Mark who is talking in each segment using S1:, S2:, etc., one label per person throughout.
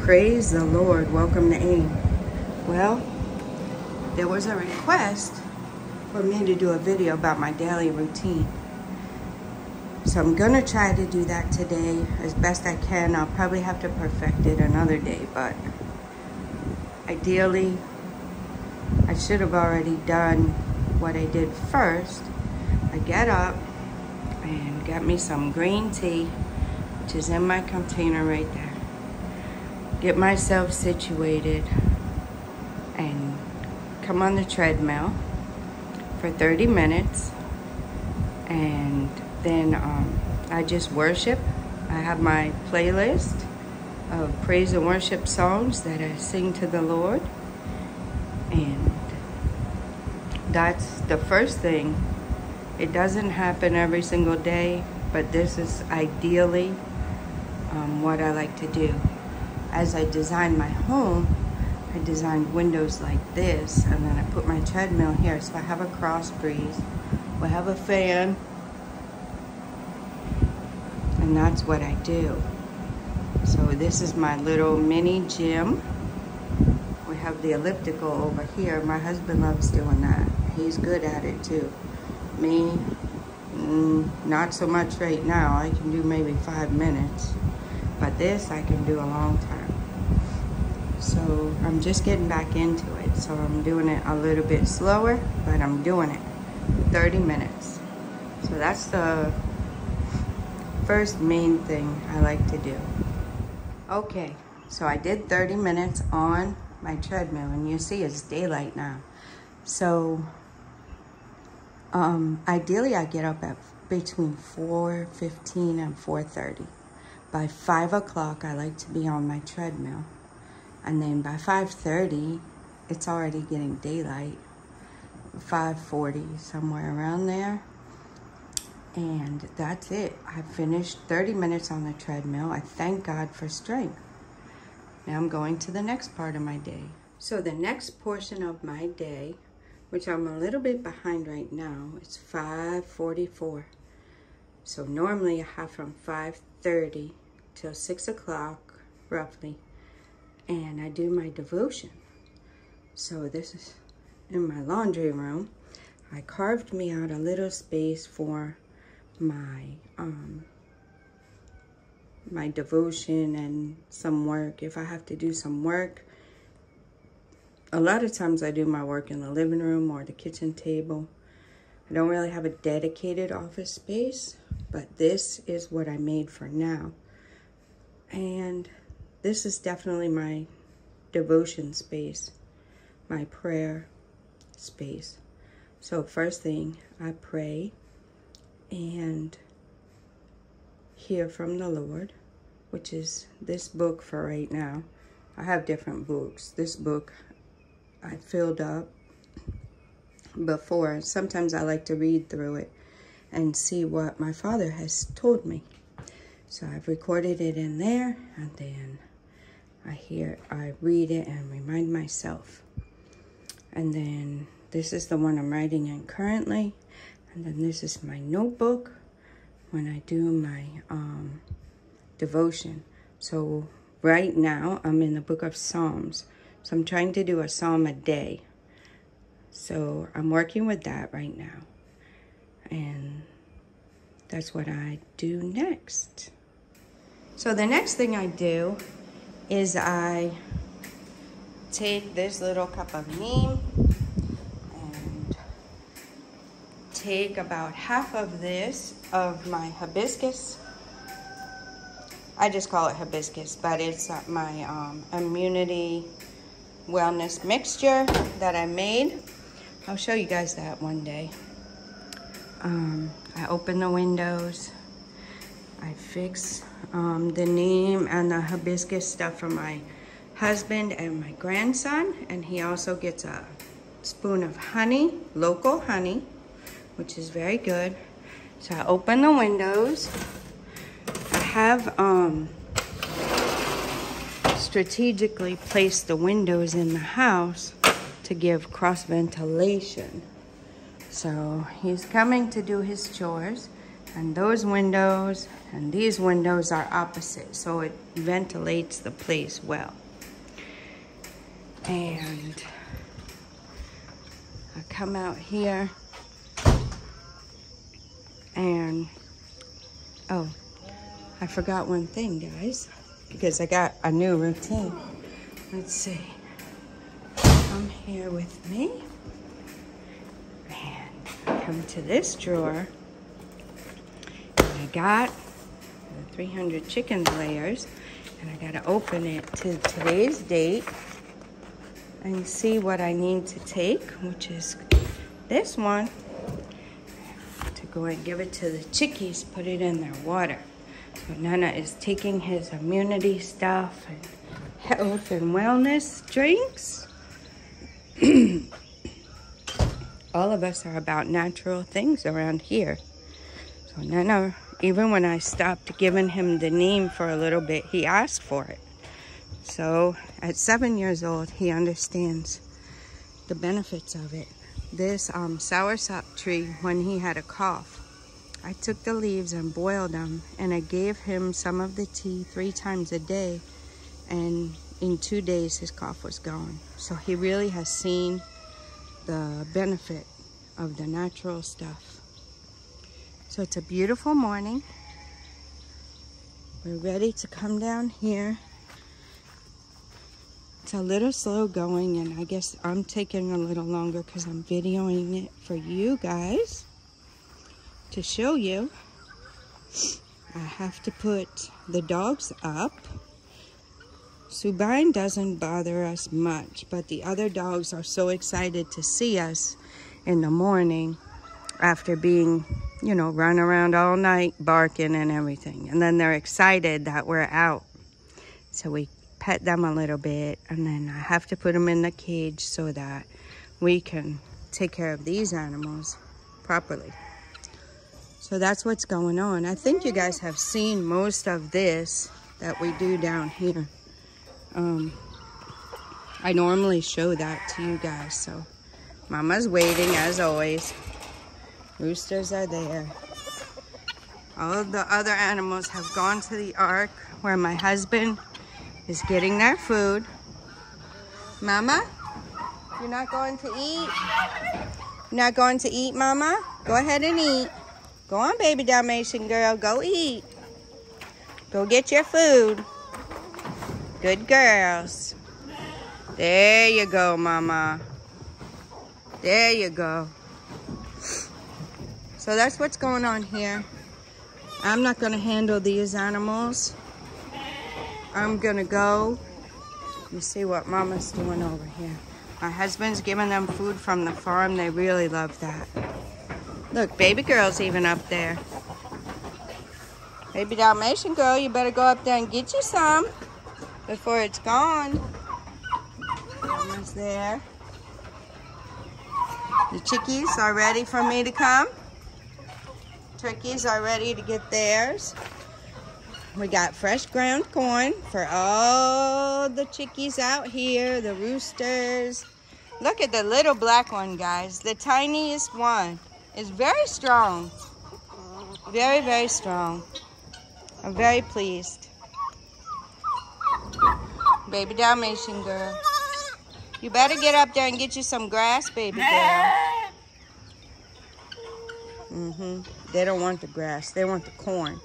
S1: Praise the Lord. Welcome to AIM. Well, there was a request for me to do a video about my daily routine. So I'm gonna try to do that today as best I can. I'll probably have to perfect it another day, but ideally, I should have already done what I did first. I get up and get me some green tea, which is in my container right there. Get myself situated and come on the treadmill for 30 minutes. And then I just worship. I have my playlist of praise and worship songs that I sing to the Lord. And that's the first thing. It doesn't happen every single day, but this is ideally what I like to do. As I designed my home, I designed windows like this, and then I put my treadmill here. So I have a cross breeze, we have a fan, and that's what I do. So this is my little mini gym. We have the elliptical over here. My husband loves doing that. He's good at it too. Me, not so much right now. I can do maybe 5 minutes. But this I can do a long time. So I'm just getting back into it. So I'm doing it a little bit slower, but I'm doing it 30 minutes. So that's the first main thing I like to do. Okay, so I did 30 minutes on my treadmill, and you see it's daylight now. So ideally I get up at between 4:15 and 4:30. By 5 o'clock, I like to be on my treadmill. And then by 5:30, it's already getting daylight. 5:40, somewhere around there. And that's it. I finished 30 minutes on the treadmill. I thank God for strength. Now I'm going to the next part of my day. So the next portion of my day, which I'm a little bit behind right now, it's 5:44. So normally I have from 5:30 till 6 o'clock, roughly, and I do my devotion. So this is in my laundry room. I carved me out a little space for my my devotion and some work. If I have to do some work, a lot of times I do my work in the living room or the kitchen table. I don't really have a dedicated office space, but this is what I made for now. And this is definitely my devotion space, my prayer space. So first thing, I pray and hear from the Lord, which is this book for right now. I have different books. This book I filled up before. Sometimes I like to read through it and see what my Father has told me. So I've recorded it in there, and then I read it and remind myself. And then this is the one I'm writing in currently. And then this is my notebook when I do my devotion. So right now I'm in the book of Psalms. So I'm trying to do a psalm a day. So I'm working with that right now. And that's what I do next. So the next thing I do is I take this little cup of neem and take about half of this of my hibiscus. I just call it hibiscus, but it's my immunity wellness mixture that I made. I'll show you guys that one day. I open the windows. I fix the neem and the hibiscus stuff for my husband and my grandson. And he also gets a spoon of honey, local honey, which is very good. So I open the windows. I have strategically placed the windows in the house to give cross ventilation. So he's coming to do his chores. And those windows and these windows are opposite, so it ventilates the place well. And I come out here and, oh, I forgot one thing, guys, because I got a new routine. Let's see. Come here with me. And come to this drawer. I got the 300 chicken layers, and I gotta open it to today's date and see what I need to take, which is this one, to go and give it to the chickies, put it in their water. So Nana is taking his immunity stuff and health and wellness drinks. All of us are about natural things around here. So Nana, even when I stopped giving him the neem for a little bit, he asked for it. So at 7 years old, he understands the benefits of it. This soursop tree, when he had a cough, I took the leaves and boiled them, and I gave him some of the tea 3 times a day, and in 2 days his cough was gone. So he really has seen the benefit of the natural stuff. So it's a beautiful morning. We're ready to come down here. It's a little slow going, and I guess I'm taking a little longer because I'm videoing it for you guys to show you. I have to put the dogs up. Subine doesn't bother us much, but the other dogs are so excited to see us in the morning after being, you know, run around all night barking and everything. And then they're excited that we're out. So we pet them a little bit, and then I have to put them in the cage so that we can take care of these animals properly. So that's what's going on. I think you guys have seen most of this that we do down here. I normally show that to you guys. So Mama's waiting as always. Roosters are there. All of the other animals have gone to the ark where my husband is getting their food. Mama, you're not going to eat? You're not going to eat, Mama? Go ahead and eat. Go on, baby Dalmatian girl, go eat. Go get your food. Good girls. There you go, Mama. There you go. So that's what's going on here. I'm not going to handle these animals. I'm going to go. You see what Mama's doing over here. My husband's giving them food from the farm. They really love that. Look, baby girl's even up there. Baby Dalmatian girl, you better go up there and get you some before it's gone. Mama's there. The chickies are ready for me to come. Turkeys are ready to get theirs. We got fresh ground corn for all the chickies out here, the roosters. Look at the little black one, guys. The tiniest one is very strong. Very, very strong. I'm very pleased. Baby Dalmatian girl. You better get up there and get you some grass, baby girl. They don't want the grass. They want the corn.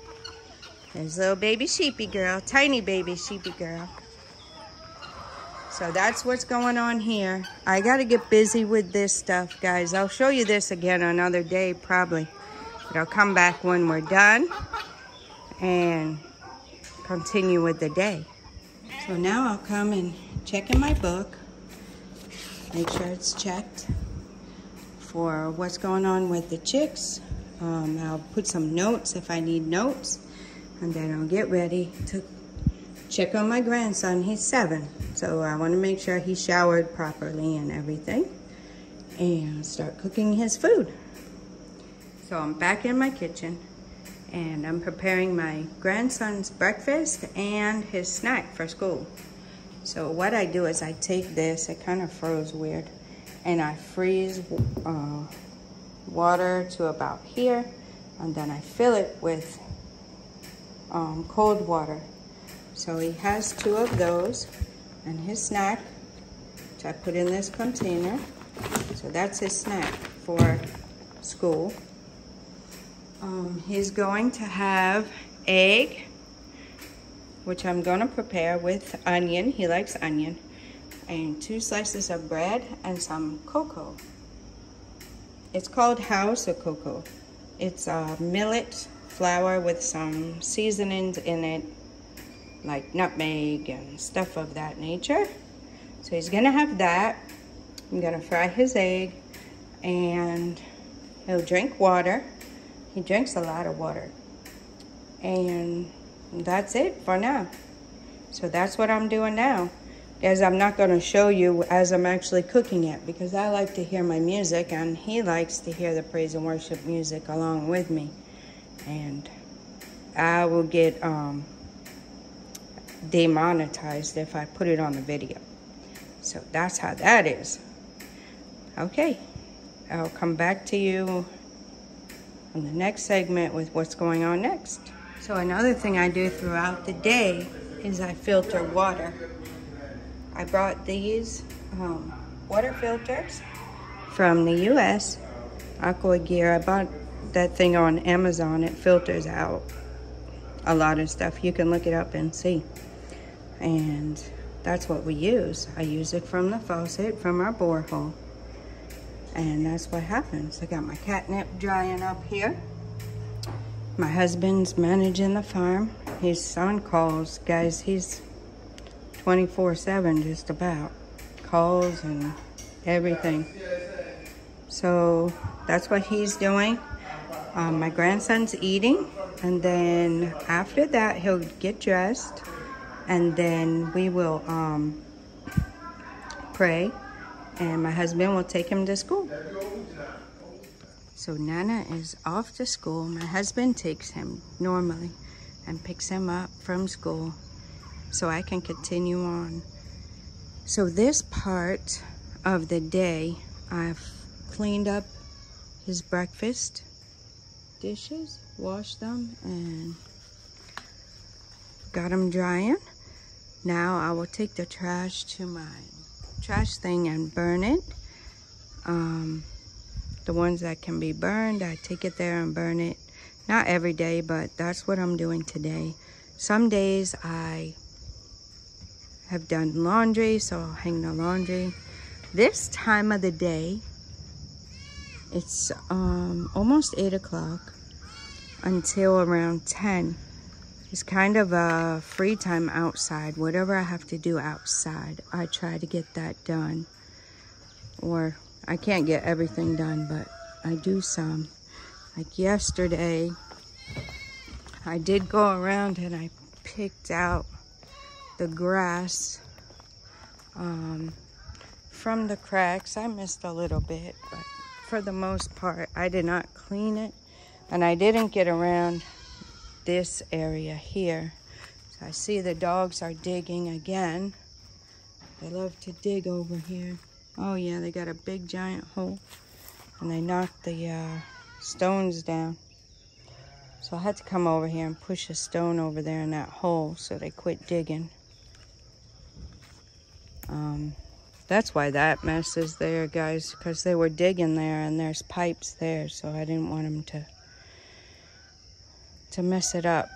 S1: There's little baby sheepy girl. Tiny baby sheepy girl. So that's what's going on here. I got to get busy with this stuff, guys. I'll show you this again another day, probably. But I'll come back when we're done and continue with the day. So now I'll come and check in my book. Make sure it's checked for what's going on with the chicks. I'll put some notes if I need notes. And then I'll get ready to check on my grandson. He's 7. So I want to make sure he's showered properly and everything. And start cooking his food. So I'm back in my kitchen. And I'm preparing my grandson's breakfast and his snack for school. So what I do is I take this, it kind of froze weird, and I freeze water to about here. and then I fill it with cold water. So he has 2 of those, and his snack, which I put in this container. So that's his snack for school. He's going to have egg, which I'm gonna prepare with onion. He likes onion. And 2 slices of bread and some cocoa. It's called House of Cocoa. It's millet flour with some seasonings in it, like nutmeg and stuff of that nature. So he's gonna have that. I'm gonna fry his egg, and he'll drink water. He drinks a lot of water. And that's it for now. So that's what I'm doing now. As I'm not gonna show you as I'm actually cooking it, because I like to hear my music and he likes to hear the praise and worship music along with me. And I will get demonetized if I put it on the video. So that's how that is. Okay, I'll come back to you on the next segment with what's going on next. So another thing I do throughout the day is I filter water. I brought these water filters from the US, AquaGear. I bought that thing on Amazon. It filters out a lot of stuff. You can look it up and see. And that's what we use. I use it from the faucet, from our borehole. And that's what happens. I got my catnip drying up here. My husband's managing the farm. His son calls, guys, he's 24/7 just about. Calls and everything. So that's what he's doing. My grandson's eating, and then after that he'll get dressed, and then we will pray, and my husband will take him to school. So Nana is off to school. My husband takes him normally and picks him up from school so I can continue on. So this part of the day, I've cleaned up his breakfast dishes, washed them, and got them drying. Now I will take the trash to my trash thing and burn it. The ones that can be burned, I take it there and burn it. Not every day, but that's what I'm doing today. Some days I have done laundry, so I'll hang the laundry. This time of the day, it's almost 8 o'clock until around 10. It's kind of a free time outside. Whatever I have to do outside, I try to get that done. Or I can't get everything done, but I do some. Like yesterday, I did go around and I picked out the grass from the cracks. I missed a little bit, but for the most part, I did not clean it. And I didn't get around this area here. So I see the dogs are digging again. They love to dig over here. Oh yeah, they got a big giant hole, and they knocked the stones down. So I had to come over here and push a stone over there in that hole so they quit digging. That's why that mess is there, guys, because they were digging there and there's pipes there, so I didn't want them to mess it up.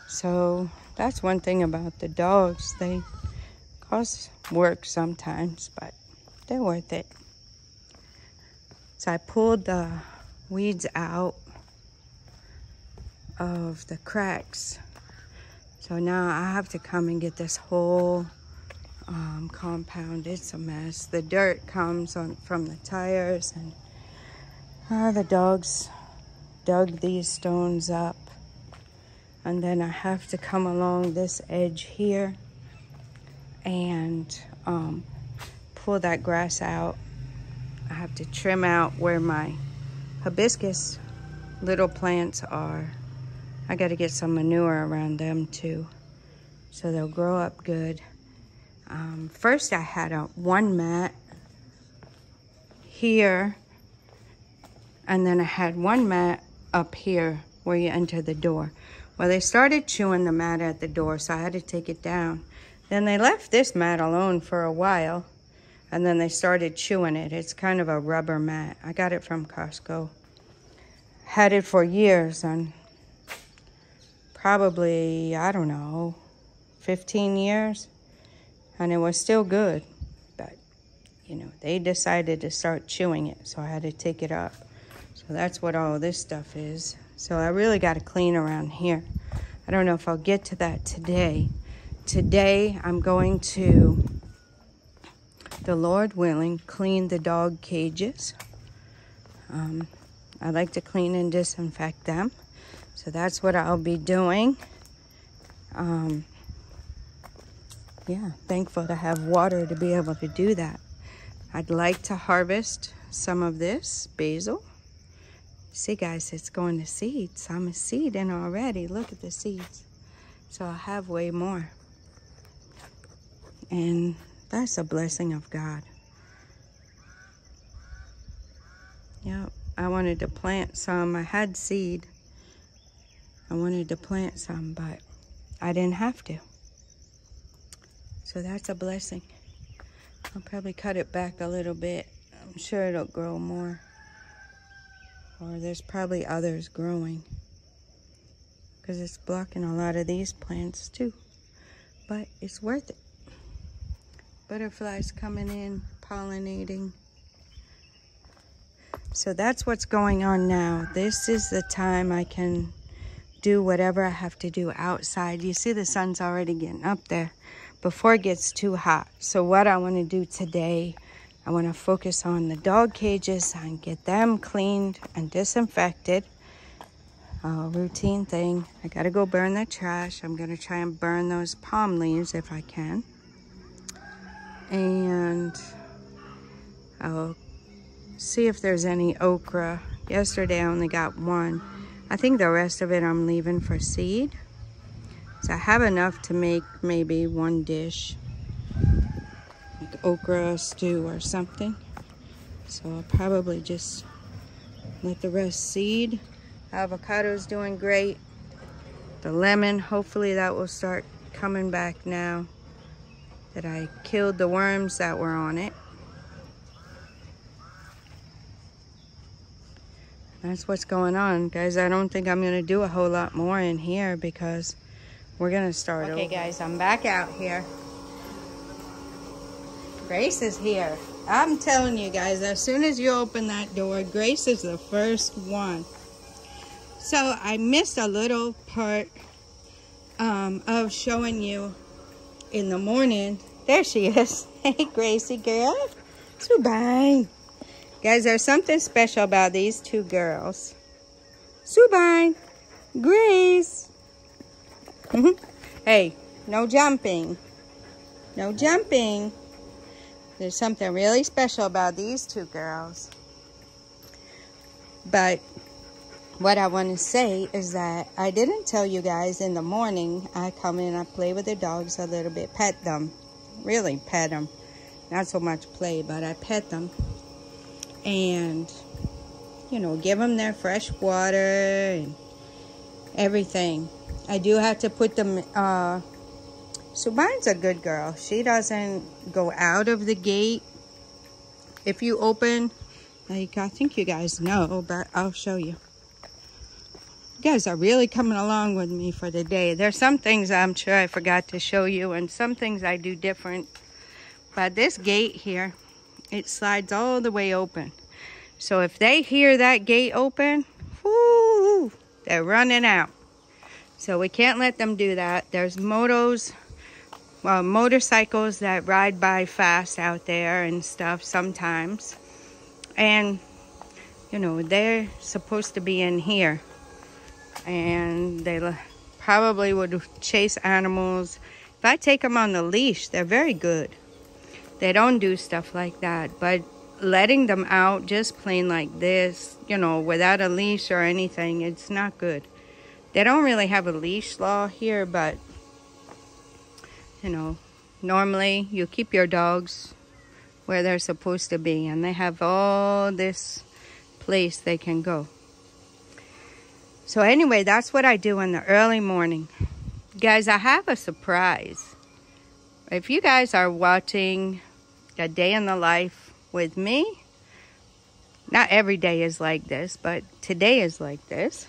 S1: So that's one thing about the dogs. They cause work sometimes, but they're worth it. So I pulled the weeds out of the cracks. So now I have to come and get this whole compound. It's a mess. The dirt comes from the tires, and the dogs dug these stones up. And then I have to come along this edge here and pull that grass out. I have to trim out where my hibiscus little plants are. I got to get some manure around them too, so they'll grow up good. First I had one mat here, And then I had one mat up here where you enter the door. Well, they started chewing the mat at the door, so I had to take it down. Then they left this mat alone for a while, and then they started chewing it. It's kind of a rubber mat. I got it from Costco. Had it for years, and probably, I don't know, 15 years, and it was still good. But, you know, they decided to start chewing it, so I had to take it up. So that's what all this stuff is. So I really got to clean around here. I don't know if I'll get to that today. Today, I'm going to, the Lord willing, clean the dog cages. I like to clean and disinfect them. So that's what I'll be doing. Yeah, thankful to have water to be able to do that. I'd like to harvest some of this basil. See, guys, it's going to seeds. I'm a seeding already. Look at the seeds. So I have way more. And that's a blessing of God. Yep, I wanted to plant some. I had seed. I wanted to plant some, but I didn't have to. So that's a blessing. I'll probably cut it back a little bit. I'm sure it'll grow more. Or there's probably others growing, because it's blocking a lot of these plants too. But it's worth it. Butterflies coming in, pollinating. So that's what's going on now. This is the time I can do whatever I have to do outside. You see the sun's already getting up there before it gets too hot. So what I want to do today, I want to focus on the dog cages and get them cleaned and disinfected. Routine thing. I got to go burn the trash. I'm going to try and burn those palm leaves if I can. And I'll see if there's any okra. Yesterday I only got one. I think the rest of it I'm leaving for seed. So I have enough to make maybe one dish. Okra stew or something. So I'll probably just let the rest seed. Avocado's doing great. The lemon, hopefully that will start coming back now that I killed the worms that were on it. That's what's going on, guys. I don't think I'm gonna do a whole lot more in here because we're gonna start over. Okay, guys, I'm back out here. Grace is here. I'm telling you guys, as soon as you open that door, Grace is the first one. So I missed a little part of showing you in the morning. There she is. Hey, Gracie girl. Subine. Guys, there's something special about these two girls. Subine. Grace. Hey, no jumping. No jumping. There's something really special about these two girls. But what I want to say is that I didn't tell you guys in the morning. I come in, I play with the dogs a little bit, pet them. Really pet them. Not so much play, but I pet them. And, you know, give them their fresh water and everything. I do have to put them, Subine's a good girl. She doesn't go out of the gate. If you open, like, I think you guys know, but I'll show you. You guys are really coming along with me for the day. There's some things I'm sure I forgot to show you, and some things I do different. But this gate here, it slides all the way open. So if they hear that gate open, whoo, they're running out. So we can't let them do that. There's motorcycles that ride by fast out there and stuff sometimes. And, you know, they're supposed to be in here. And they probably would chase animals. If I take them on the leash, they're very good. They don't do stuff like that. But letting them out just plain like this, you know, without a leash or anything, it's not good. They don't really have a leash law here, but, you know, normally you keep your dogs where they're supposed to be. And they have all this place they can go. So anyway, that's what I do in the early morning. Guys, I have a surprise. If you guys are watching a day in the life with me, not every day is like this, but today is like this.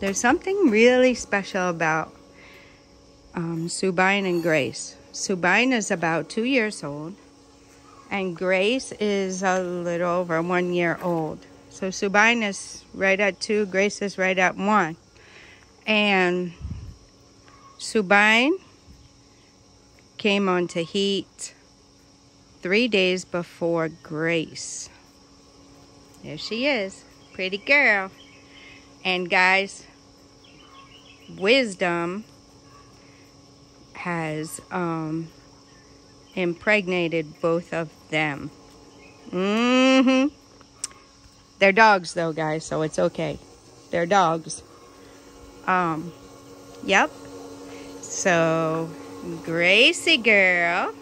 S1: There's something really special about Subine and Grace. Subine is about 2 years old, and Grace is a little over 1 year old. So Subine is right at 2, Grace is right at 1. And Subine came onto heat 3 days before Grace. There she is, pretty girl. And guys, Wisdom has impregnated both of them. They're dogs though, guys, so it's okay. They're dogs. Yep. So, Gracie girl.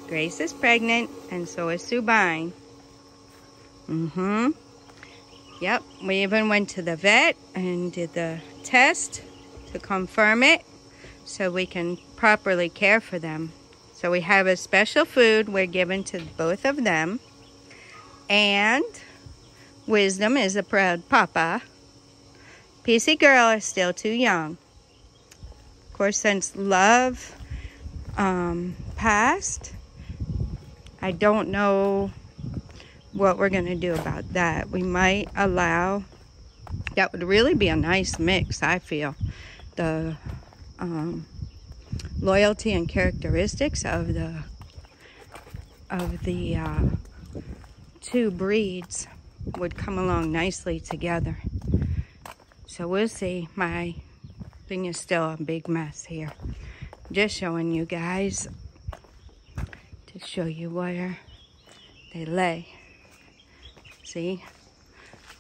S1: Grace is pregnant, and so is Subine. Yep, we even went to the vet and did the test to confirm it so we can properly care for them. So we have a special food we're giving to both of them. And Wisdom is a proud papa. PC girl is still too young. Of course, since Love passed, I don't know what we're going to do about that. We might allow, that would really be a nice mix, I feel. The loyalty and characteristics of the two breeds would come along nicely together. So we'll see. My thing is still a big mess here. Just showing you guys to show you where they lay. See?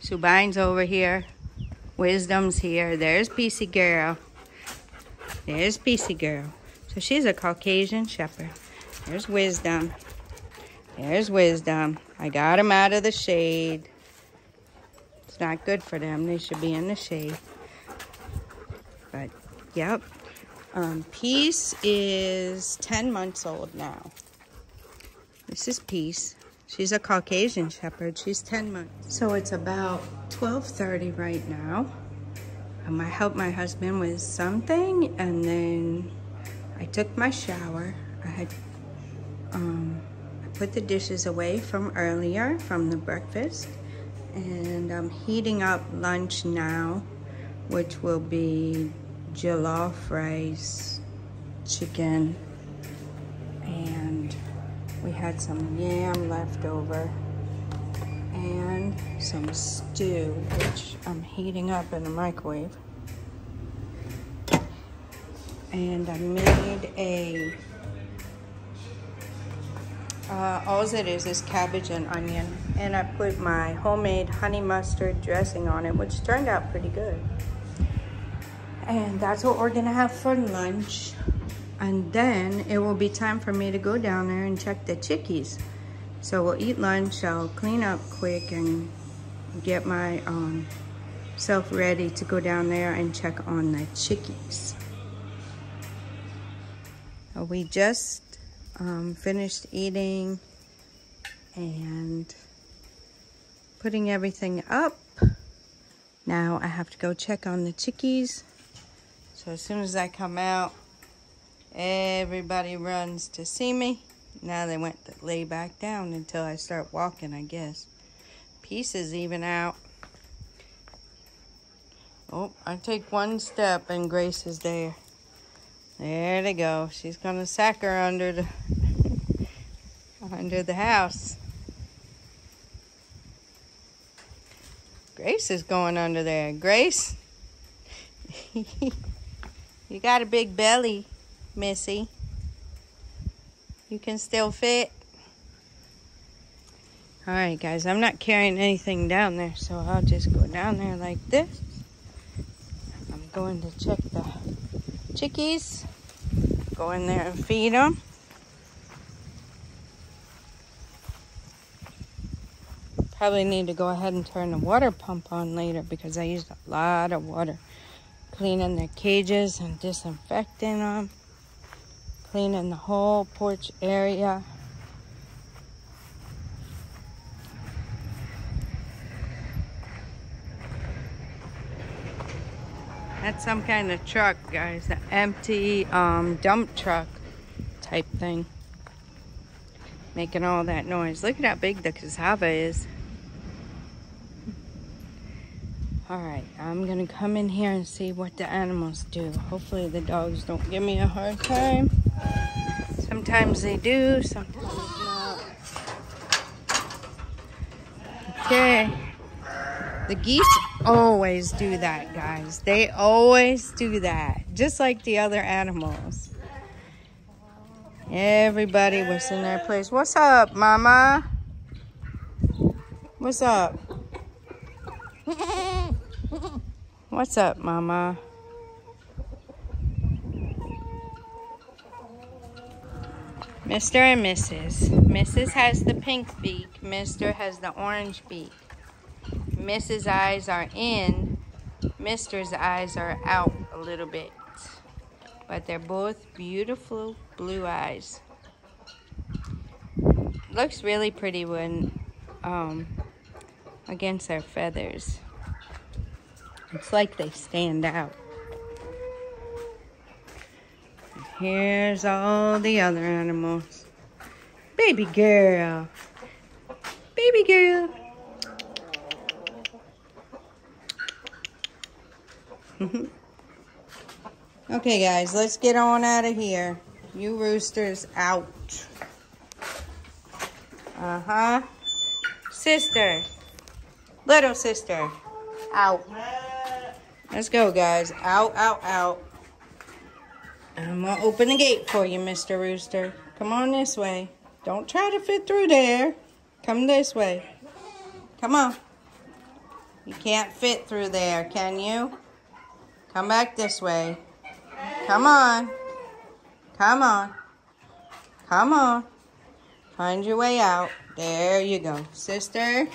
S1: Subine's over here. Wisdom's here. There's PC girl. There's PC girl. So she's a Caucasian Shepherd. There's Wisdom. There's Wisdom. I got them out of the shade. It's not good for them. They should be in the shade. But, yep. Peace is 10 months old now. This is Peace. She's a Caucasian Shepherd. She's 10 months. So it's about 12:30 right now. I helped my husband with something, and then I took my shower. I put the dishes away from earlier, from the breakfast, and I'm heating up lunch now, which will be jollof rice, chicken, and we had some yam left over, and some stew, which I'm heating up in the microwave. And I made a, all it is cabbage and onion. And I put my homemade honey mustard dressing on it, which turned out pretty good. And that's what we're gonna have for lunch. And then it will be time for me to go down there and check the chickies. So we'll eat lunch, I'll clean up quick and get my self ready to go down there and check on the chickies. We just finished eating and putting everything up. Now I have to go check on the chickies. So as soon as I come out, everybody runs to see me. Now they went to lay back down until I start walking, I guess. Peace is even out. Oh, I take one step and Grace is there. There they go. She's gonna sack her under the under the house. Grace is going under there. Grace, you got a big belly, Missy. You can still fit. All right, guys, I'm not carrying anything down there, so I'll just go down there like this. I'm going to check the chickies. Go in there and feed them. Probably need to go ahead and turn the water pump on later because I used a lot of water cleaning their cages and disinfecting them, cleaning the whole porch area. That's some kind of truck, guys, an empty dump truck type thing, making all that noise. Look at how big the cassava is. All right, I'm gonna come in here and see what the animals do. Hopefully the dogs don't give me a hard time. Sometimes they do, sometimes not. Okay. The geese always do that, guys. They always do that, just like the other animals. Everybody was in their place. What's up, Mama? What's up? What's up, Mama? Mr. and Mrs. Mrs. has the pink beak. Mr. has the orange beak. Mrs.'s eyes are in. Mr.'s eyes are out a little bit. But they're both beautiful blue eyes. Looks really pretty when against their feathers. It's like they stand out. Here's all the other animals. Baby girl. Baby girl. Okay, guys, let's get on out of here. You roosters out. Sister. Little sister. Out. Let's go, guys. Out, out, out. I'm going to open the gate for you, Mr. Rooster. Come on this way. Don't try to fit through there. Come this way. Come on. You can't fit through there, can you? Come back this way. Come on. Come on. Come on. Find your way out. There you go. Sister,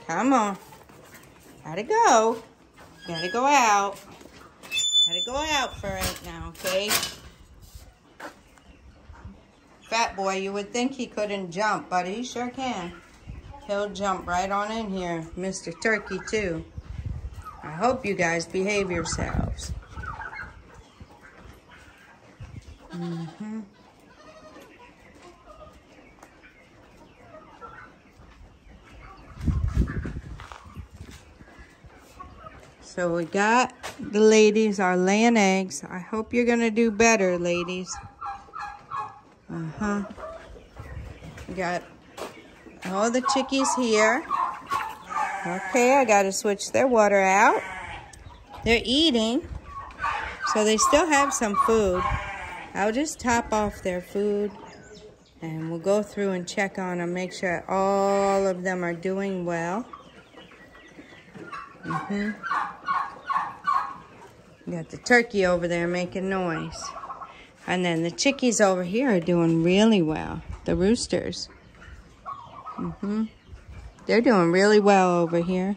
S1: come on. Gotta go. Gotta go out. Gotta go out for right now, okay? Fat boy, you would think he couldn't jump, but he sure can. He'll jump right on in here. Mr. Turkey, too. I hope you guys behave yourselves. So we got the ladies are laying eggs. I hope you're gonna do better, ladies. We got all the chickies here. Okay, I gotta switch their water out. They're eating, so they still have some food. I'll just top off their food and we'll go through and check on them, make sure all of them are doing well. We got the turkey over there making noise. And then the chickies over here are doing really well. The roosters. They're doing really well over here.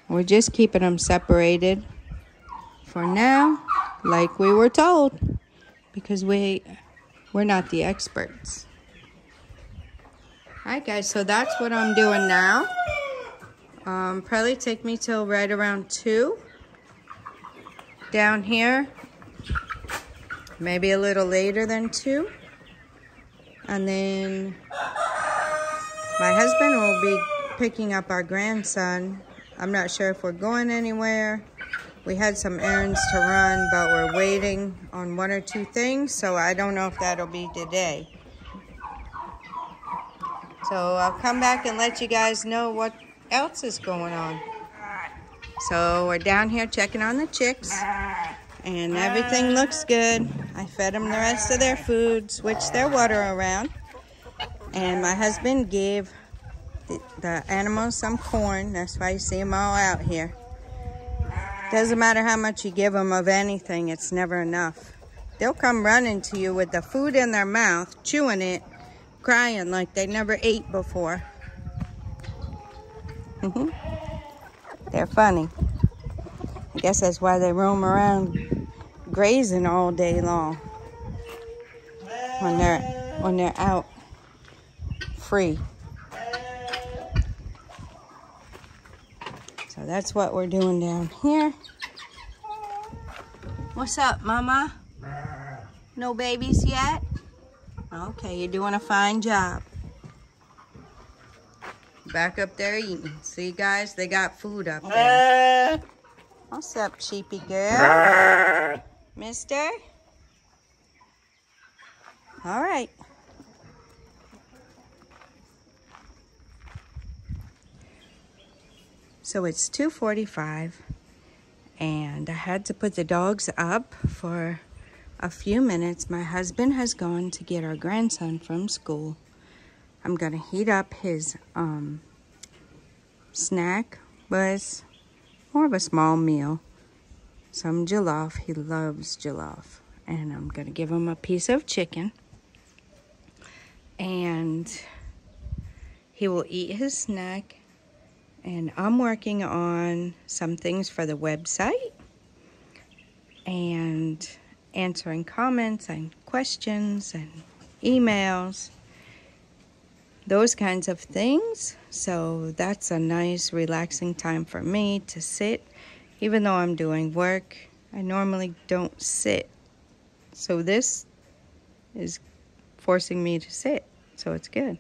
S1: We're just keeping them separated for now, like we were told, because we're not the experts. Alright guys, so that's what I'm doing now. Probably take me till right around 2. Down here, maybe a little later than 2. And then my husband will be picking up our grandson. I'm not sure if we're going anywhere. We had some errands to run, but we're waiting on 1 or 2 things, so I don't know if that'll be today. So I'll come back and let you guys know what else is going on. So we're down here checking on the chicks, and everything looks good. I fed them the rest of their food, switched their water around, and my husband gave the animals some corn. That's why you see them all out here. Doesn't matter how much you give them of anything, it's never enough. They'll come running to you with the food in their mouth, chewing it, crying like they never ate before. They're funny. I guess that's why they roam around grazing all day long when they're out free. So that's what we're doing down here. What's up, Mama? No babies yet? Okay, you're doing a fine job. Back up there eating. See, guys, they got food up there. What's up, sheepy girl? Mister? All right. So it's 2:45, and I had to put the dogs up for a few minutes. My husband has gone to get our grandson from school. I'm gonna heat up his snack, but it's more of a small meal. Some jollof, he loves jollof. And I'm gonna give him a piece of chicken. And he will eat his snack. And I'm working on some things for the website. And answering comments and questions and emails. Those kinds of things. So that's a nice relaxing time for me to sit. Even though I'm doing work, I normally don't sit. So this is forcing me to sit. So it's good.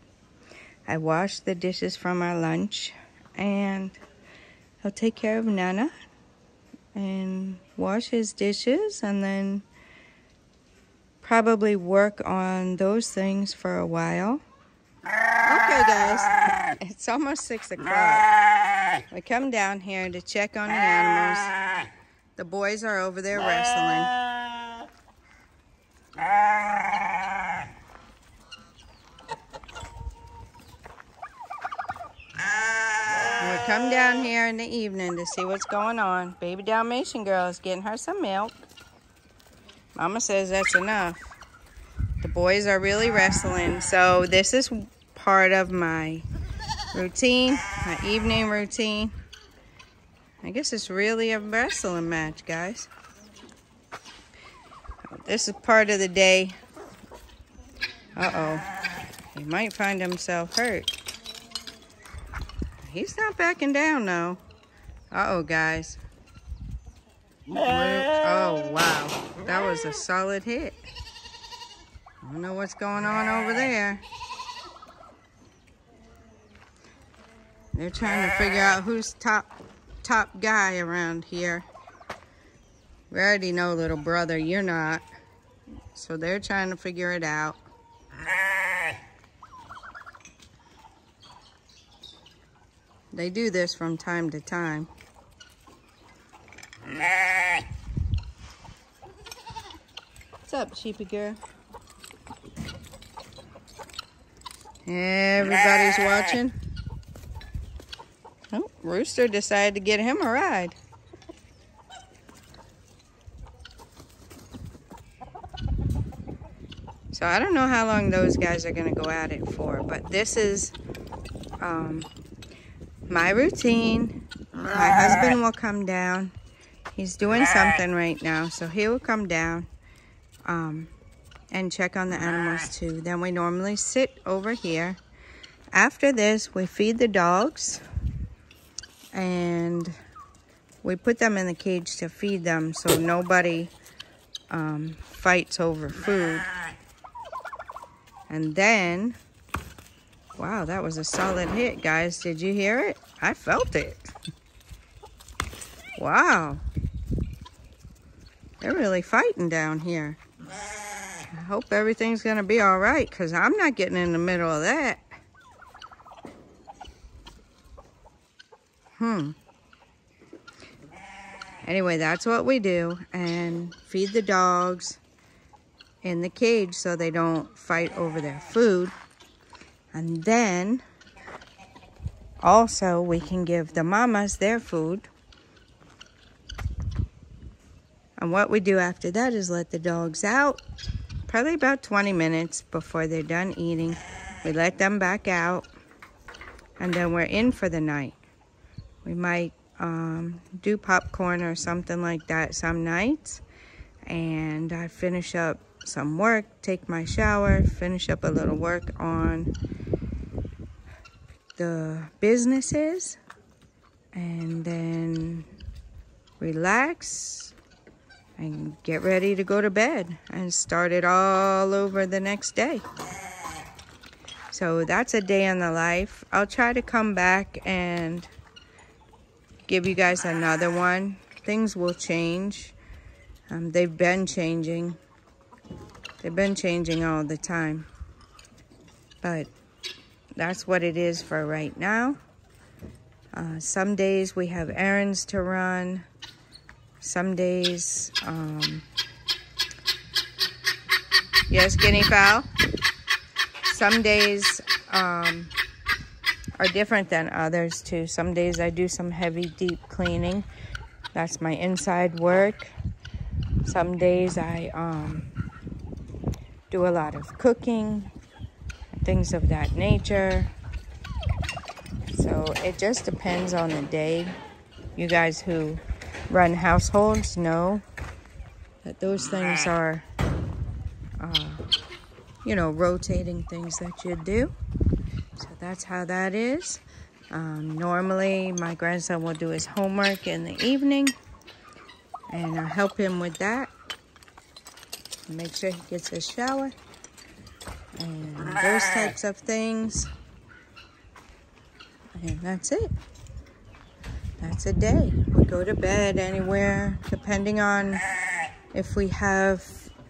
S1: I washed the dishes from our lunch, and I'll take care of Nana and wash his dishes, and then probably work on those things for a while. Okay, guys, it's almost 6 o'clock. We come down here to check on the animals. The boys are over there wrestling. And we come down here in the evening to see what's going on. Baby Dalmatian girl is getting her some milk. Mama says that's enough. The boys are really wrestling, so this is part of my routine, my evening routine. I guess it's really a wrestling match, guys. This is part of the day. Uh-oh. He might find himself hurt. He's not backing down, though. Uh-oh, guys. Oh, wow. That was a solid hit. I don't know what's going on over there. They're trying to figure out who's top guy around here. We already know, little brother, you're not. So they're trying to figure it out. They do this from time to time. What's up, sheepy girl? Everybody's watching. Oh, Rooster decided to get him a ride. So I don't know how long those guys are going to go at it for, but this is my routine. My husband will come down. He's doing something right now, so he will come down and check on the animals too. Then we normally sit over here. After this, we feed the dogs, and we put them in the cage to feed them so nobody fights over food. And then, wow, that was a solid hit, guys. Did you hear it? I felt it. Wow. They're really fighting down here. I hope everything's going to be all right, because I'm not getting in the middle of that. Anyway, that's what we do, and feed the dogs in the cage so they don't fight over their food. And then also we can give the mamas their food. And what we do after that is let the dogs out, probably about 20 minutes before they're done eating. We let them back out, and then we're in for the night. We might do popcorn or something like that some nights, and I finish up some work, take my shower, finish up a little work on the businesses, and then relax and get ready to go to bed and start it all over the next day. So that's a day in the life. I'll try to come back and give you guys another one. Things will change. They've been changing. They've been changing all the time. But that's what it is for right now. Some days we have errands to run. Some days, yes, guinea fowl. Some days are different than others too. Some days I do some heavy, deep cleaning. That's my inside work. Some days I do a lot of cooking, things of that nature. So it just depends on the day. You guys who run households know that those things are, you know, rotating things that you do. So that's how that is. Normally, my grandson will do his homework in the evening, and I help him with that. Make sure he gets his shower and those types of things. And that's it. That's a day. We go to bed anywhere, depending on if we have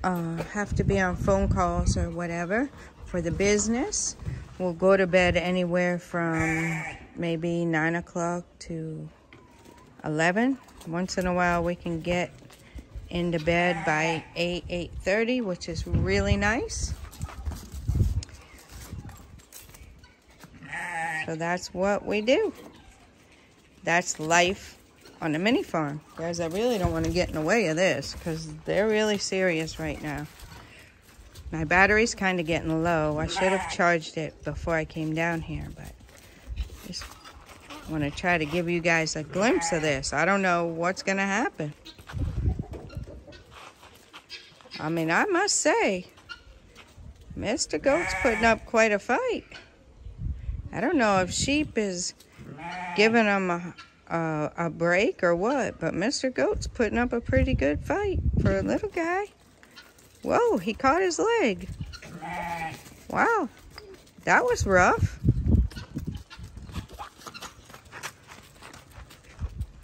S1: to be on phone calls or whatever for the business. We'll go to bed anywhere from maybe 9 o'clock to 11. Once in a while, we can get into bed by 8:30, which is really nice. So that's what we do. That's life on the mini farm. Guys, I really don't want to get in the way of this because they're really serious right now. My battery's kind of getting low. I should have charged it before I came down here, but just want to try to give you guys a glimpse of this. I don't know what's going to happen. I mean, I must say, Mr. Goat's putting up quite a fight. I don't know if Sheep is giving him a break or what, but Mr. Goat's putting up a pretty good fight for a little guy. Whoa, he caught his leg. Wow, that was rough.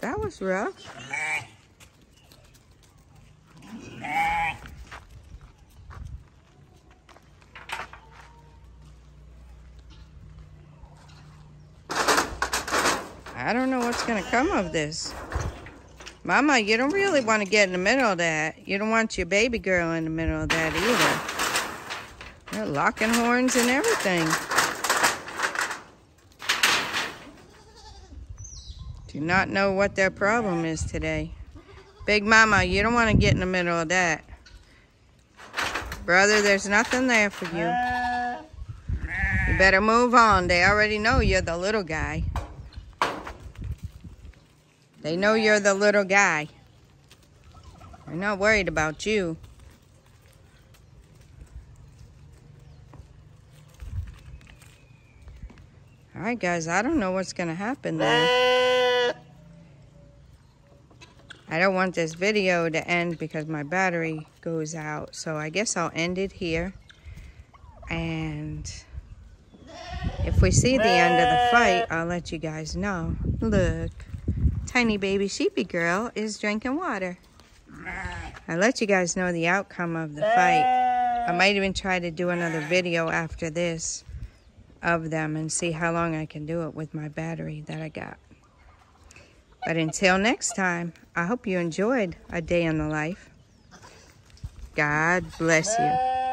S1: That was rough. I don't know what's going to come of this. Mama, you don't really want to get in the middle of that. You don't want your baby girl in the middle of that either. They're locking horns and everything. Do not know what their problem is today. Big Mama, you don't want to get in the middle of that. Brother, there's nothing there for you. You better move on. They already know you're the little guy. They know you're the little guy. They're not worried about you. All right, guys, I don't know what's going to happen there. I don't want this video to end because my battery goes out. So I guess I'll end it here. And if we see the end of the fight, I'll let you guys know. Look. Tiny baby sheepy girl is drinking water. I'll let you guys know the outcome of the fight. I might even try to do another video after this of them and see how long I can do it with my battery that I got. But until next time, I hope you enjoyed a day in the life. God bless you.